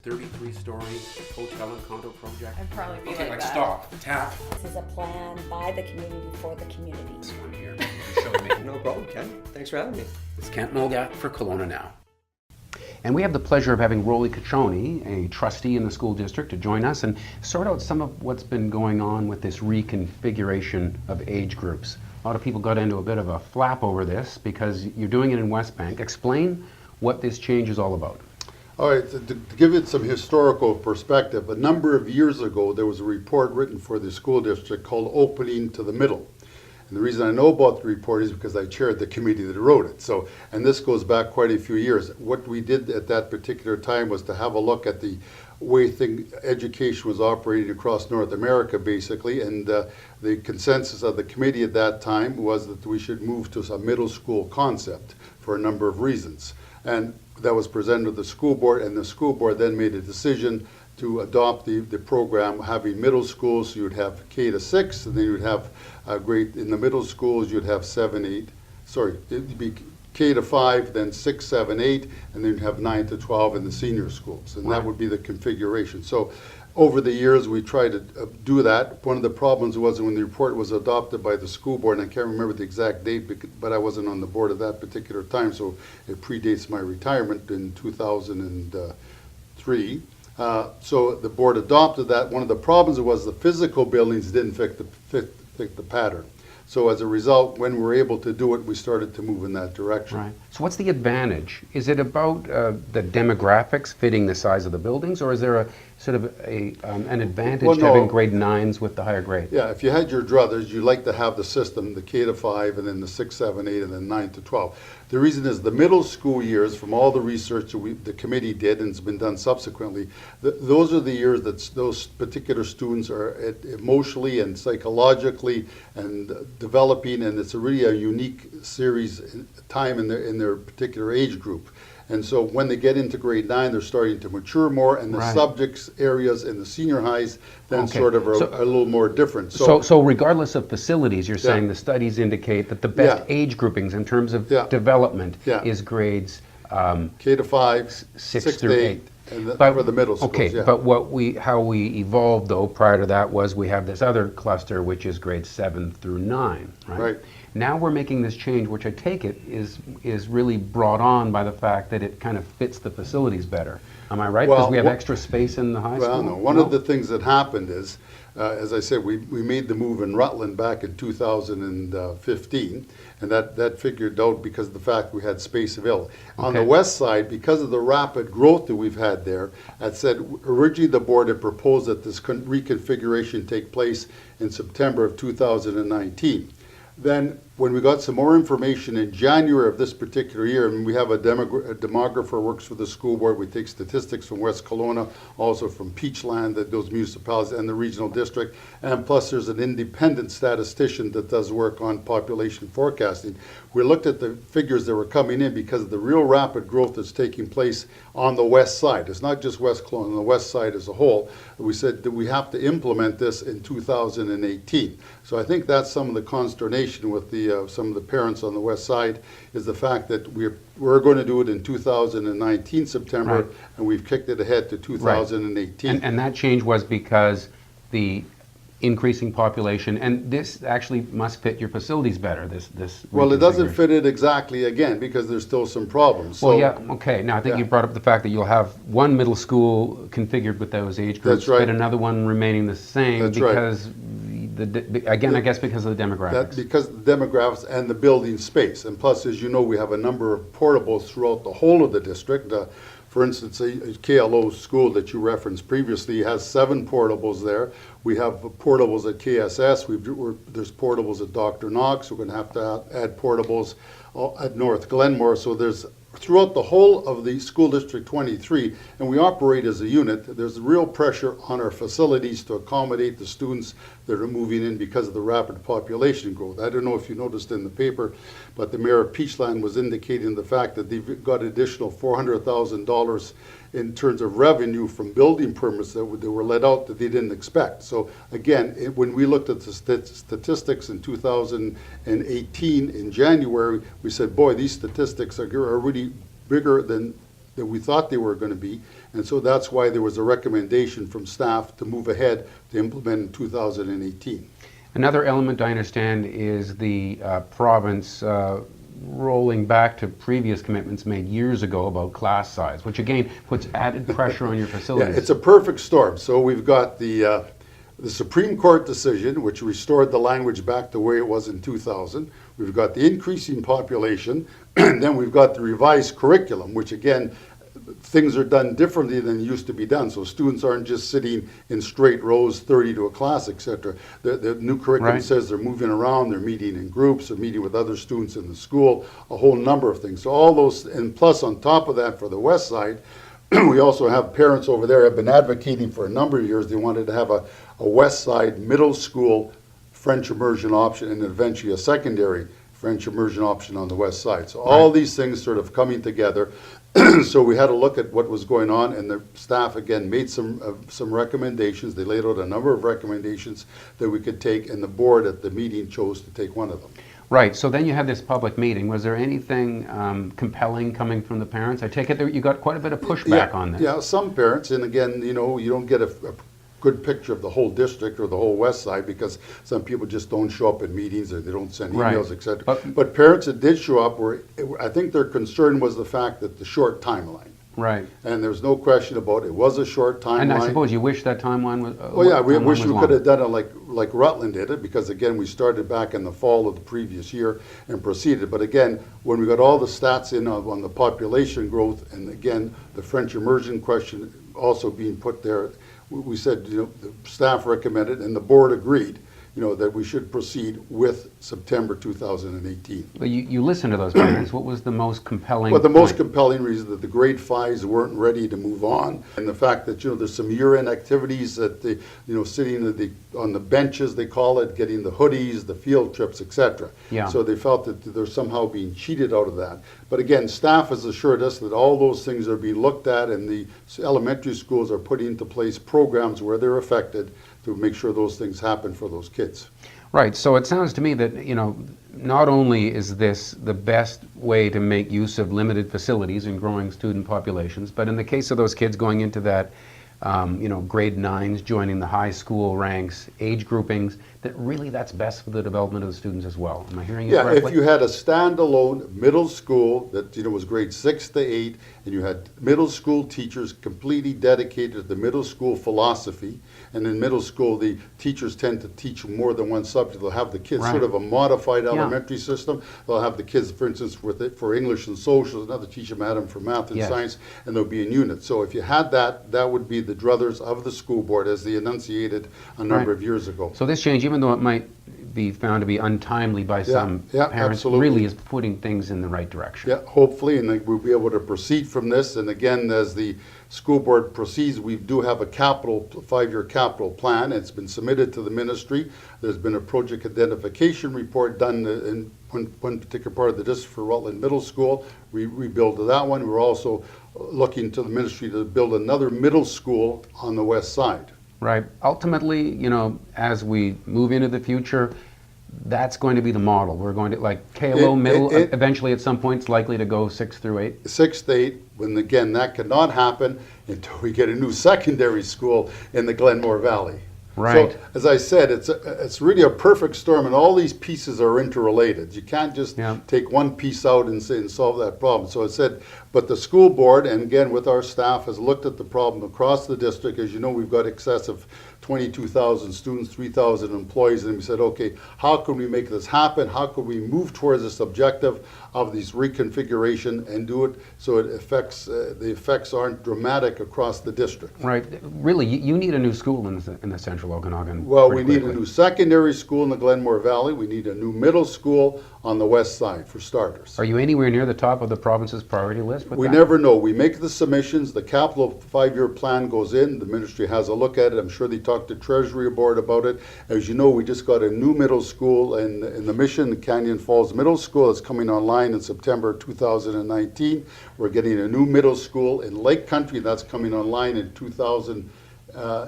33-story hotel and condo project. I'd probably be Okay, like like that. stop, tap. This is a plan by the community for the community. This one here, show me. No problem, Ken. Thanks for having me. It's Kent Molgat for KelownaNow. And we have the pleasure of having Rolli Cacchioni, a trustee in the school district, to join us and sort out some of what's been going on with this reconfiguration of age groups. A lot of people got into a bit of a flap over this because you're doing it in West Bank. Explain what this change is all about. All right, to give it some historical perspective, a number of years ago there was a report written for the school district called Opening to the Middle. And the reason I know about the report is because I chaired the committee that wrote it. So, and this goes back quite a few years. What we did at that particular time was to have a look at the way education was operating across North America, basically, and the consensus of the committee at that time was that we should move to a middle school concept for a number of reasons. And that was presented to the school board, and the school board then made a decision to adopt the program, having middle schools. You would have K to 6, and then you would have grade in the middle schools. You'd have 7, 8. Sorry, it'd be K to 5, then 6, 7, 8, and then you'd have 9 to 12 in the senior schools, and that would be the configuration. So, over the years, we tried to do that. One of the problems was when the report was adopted by the school board, and I can't remember the exact date, but I wasn't on the board at that particular time, so it predates my retirement in 2003. So the board adopted that. One of the problems was the physical buildings didn't fit the pattern. So as a result, when we were able to do it, we started to move in that direction. Right. So what's the advantage? Is it about the demographics fitting the size of the buildings, or is there a sort of an advantage to having grade 9s with the higher grade? Yeah, if you had your druthers, you like to have the system, the K to 5, and then the 6, 7, 8, and then 9 to 12. The reason is the middle school years, from all the research that the committee did and it's been done subsequently, those are the years that those particular students are emotionally and psychologically and developing, and it's really a unique time in their particular age group. And so when they get into grade 9, they're starting to mature more, and the subjects areas in the senior highs then sort of are a little more different. So regardless of facilities, you're saying the studies indicate that the best age groupings in terms of development is grades K to 5, 6 through 8. And for the middle schools. Okay, but how we evolved though prior to that was we have this other cluster which is grades 7 through 9, right? Right. Now we're making this change, which I take it is really brought on by the fact that it kind of fits the facilities better. Am I right? Because we have extra space in the high school? Well, no. One of the things that happened is, as I said, we made the move in Rutland back in 2015, and that figured out because of the fact we had space available. Okay. On the west side, because of the rapid growth that we've had there, I said originally the board had proposed that this reconfiguration take place in September of 2019. Then, when we got some more information in January of this particular year, and we have a demographer works for the school board, we take statistics from West Kelowna, also from Peachland, those municipalities, and the regional district, and plus there's an independent statistician that does work on population forecasting. We looked at the figures that were coming in because of the real rapid growth that's taking place on the west side. It's not just West Kelowna, on the west side as a whole. We said that we have to implement this in 2018. So I think that's some of the consternation with some of the parents on the west side, is the fact that we're going to do it in 2019 September, and we've kicked it ahead to 2018. And that change was because the increasing population, and this actually must fit your facilities better, this Well, it doesn't fit it exactly, again, because there's still some problems. Well, yeah, okay. Now, I think you brought up the fact that you'll have one middle school configured with those age groups, but another one remaining the same because, again, I guess because of the demographics. Because of the demographics and the building space. And plus, as you know, we have a number of portables throughout the whole of the district. For instance, a KLO school that you referenced previously has 7 portables there. We have portables at KSS. There's portables at Dr. Knox. We're going to have to add portables at North Glenmore. So there's throughout the whole of the school district 23, and we operate as a unit. There's real pressure on our facilities to accommodate the students that are moving in because of the rapid population growth. I don't know if you noticed in the paper, but the mayor of Peachland was indicating the fact that they've got additional $400,000 in terms of revenue from building permits that were let out that they didn't expect. So again, when we looked at the statistics in 2018 in January, we said, boy, these statistics are really bigger than we thought they were going to be. And so that's why there was a recommendation from staff to move ahead to implement in 2018. Another element I understand is the province rolling back to previous commitments made years ago about class size, which again puts added pressure on your Yeah, facilities. it's a perfect storm. So we've got the Supreme Court decision, which restored the language back to where it was in 2000. We've got the increasing population, and then we've got the revised curriculum, which again, things are done differently than used to be done. So students aren't just sitting in straight rows, 30 to a class, etc. The new curriculum Right. says they're moving around, they're meeting in groups, they're meeting with other students in the school, a whole number of things. So all those, and plus on top of that for the west side, we also have parents over there have been advocating for a number of years. They wanted to have a west side middle school French immersion option and eventually a secondary French immersion option on the west side. So all these things sort of coming together. So we had to look at what was going on, and the staff again made some recommendations. They laid out a number of recommendations that we could take, and the board at the meeting chose to take one of them. Right, so then you had this public meeting. Was there anything compelling coming from the parents? I take it that you got quite a bit of pushback on this. Yeah, some parents, and again, you know, you don't get a good picture of the whole district or the whole west side because some people just don't show up at meetings or they don't send emails, Right. etc. But parents that did show up I think their concern was the fact that the short timeline. Right. And there's no question about it. It was a short timeline. And I suppose you wish that timeline was Well, yeah, we timeline wish was we long. could have done it like Rutland did it, because again, we started back in the fall of the previous year and proceeded. But again, when we got all the stats in on the population growth, and again, the French immersion question also being put there, we said, you know, the staff recommended and the board agreed, you know, that we should proceed with September 2018. But you listened to those parents. What was the most compelling Well, the most point? compelling reason that the grade fives weren't ready to move on, and the fact that, you know, there's some year-end activities that the, you know, sitting on the benches, they call it, getting the hoodies, the field trips, etc. Yeah. So they felt that they're somehow being cheated out of that. But again, staff has assured us that all those things are being looked at, and the elementary schools are putting into place programs where they're affected to make sure those things happen for those kids. Right, so it sounds to me that, you know, not only is this the best way to make use of limited facilities and growing student populations, but in the case of those kids going into that, you know, grade 9s, joining the high school ranks, age groupings, that really that's best for the development of the students as well. Am I hearing you Yeah, correctly? if you had a standalone middle school that, you know, was grade 6 to 8, and you had middle school teachers completely dedicated to the middle school philosophy, and in middle school the teachers tend to teach more than one subject. They'll have the kids Right. sort of a modified Yeah. elementary system. They'll have the kids, for instance, for English and social, another teacher might have them for math and Yes. science, and they'll be in units. So if you had that, that would be the druthers of the school board as they enunciated a number Right. of years ago. So this change, even though it might be found to be untimely by some yeah, parents, absolutely. really is putting things in the right direction. Yeah, hopefully, and then we'll be able to proceed from this. And again, as the school board proceeds, we do have a 5-year capital plan. It's been submitted to the ministry. There's been a project identification report done in one particular part of the district for Rutland Middle School. We rebuilt that one. We're also looking to the ministry to build another middle school on the west side. Right. Ultimately, you know, as we move into the future, that's going to be the model. We're going to, like, KLO Middle, eventually at some point, it's likely to go 6 through 8. 6 to 8, when again, that cannot happen until we get a new secondary school in the Glenmore Valley. Right. So, as I said, it's really a perfect storm, and all these pieces are interrelated. You can't just Yeah. take one piece out and solve that problem. So it said, but the school board, and again with our staff, has looked at the problem across the district. As you know, we've got excess of 22,000 students, 3,000 employees, and we said, okay, how can we make this happen? How can we move towards this objective of these reconfiguration and do it so it affects the effects aren't dramatic across the district? Right. Really, you need a new school in the central Okanagan. Well, we pretty need a quickly. new secondary school in the Glenmore Valley. We need a new middle school on the west side, for starters. Are you anywhere near the top of the province's priority list with We that? never know. We make the submissions, the capital 5-year plan goes in, the ministry has a look at it. I'm sure they talked to Treasury Board about it. As you know, we just got a new middle school in the Mission, Canyon Falls Middle School. It's coming online in September 2019. We're getting a new middle school in Lake Country. That's coming online in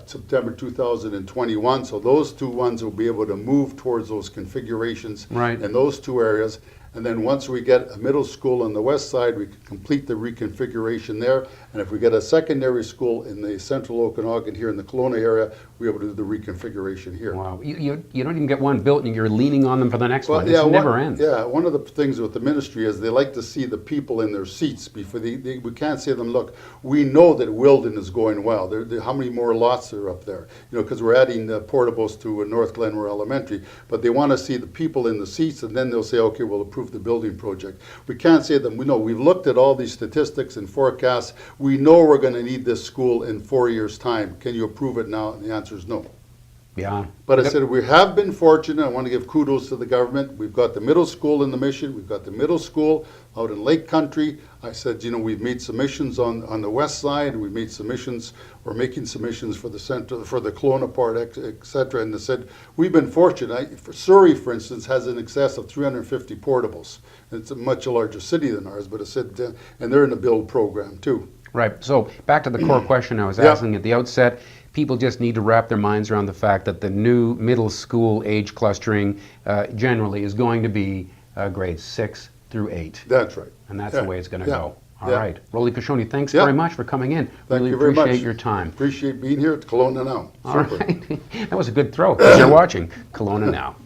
September 2021. So those two ones will be able to move towards those configurations Right. in those two areas. And then once we get a middle school on the west side, we can complete the reconfiguration there. And if we get a secondary school in the central Okanagan here in the Kelowna area, we're able to do the reconfiguration here. Wow. You don't even get one built and you're leaning on them for the next one. It never ends. Yeah, one of the things with the ministry is they like to see the people in their seats before we can't say to them, look, we know that Wilden is going well. How many more lots are up there? You know, because we're adding portables to North Glenmore Elementary, but they want to see the people in the seats, and then they'll say, okay, we'll approve the building project. We can't say to them, we know, we've looked at all these statistics and forecasts. We know we're going to need this school in 4 years' time. Can you approve it now? And the answer is no. Yeah. But I said we have been fortunate. I want to give kudos to the government. We've got the middle school in the Mission. We've got the middle school out in Lake Country. I said, you know, we've made submissions on the west side. We've made submissions, we're making submissions for the center, for the Kelowna part, et cetera. And they said, we've been fortunate. Surrey, for instance, has in excess of 350 portables. It's a much larger city than ours, but I said, and they're in a build program too. Right. So back to the core question I was asking at the outset. People just need to wrap their minds around the fact that the new middle school age clustering generally is going to be grades 6 through 8. That's right. And that's the way it's going to go. All Yeah. right. Rolli Cacchioni, thanks very much for coming in. Thank really you very much. appreciate your time. Appreciate being here at KelownaNow. All right. That was a good throw because you're watching Kelowna Now.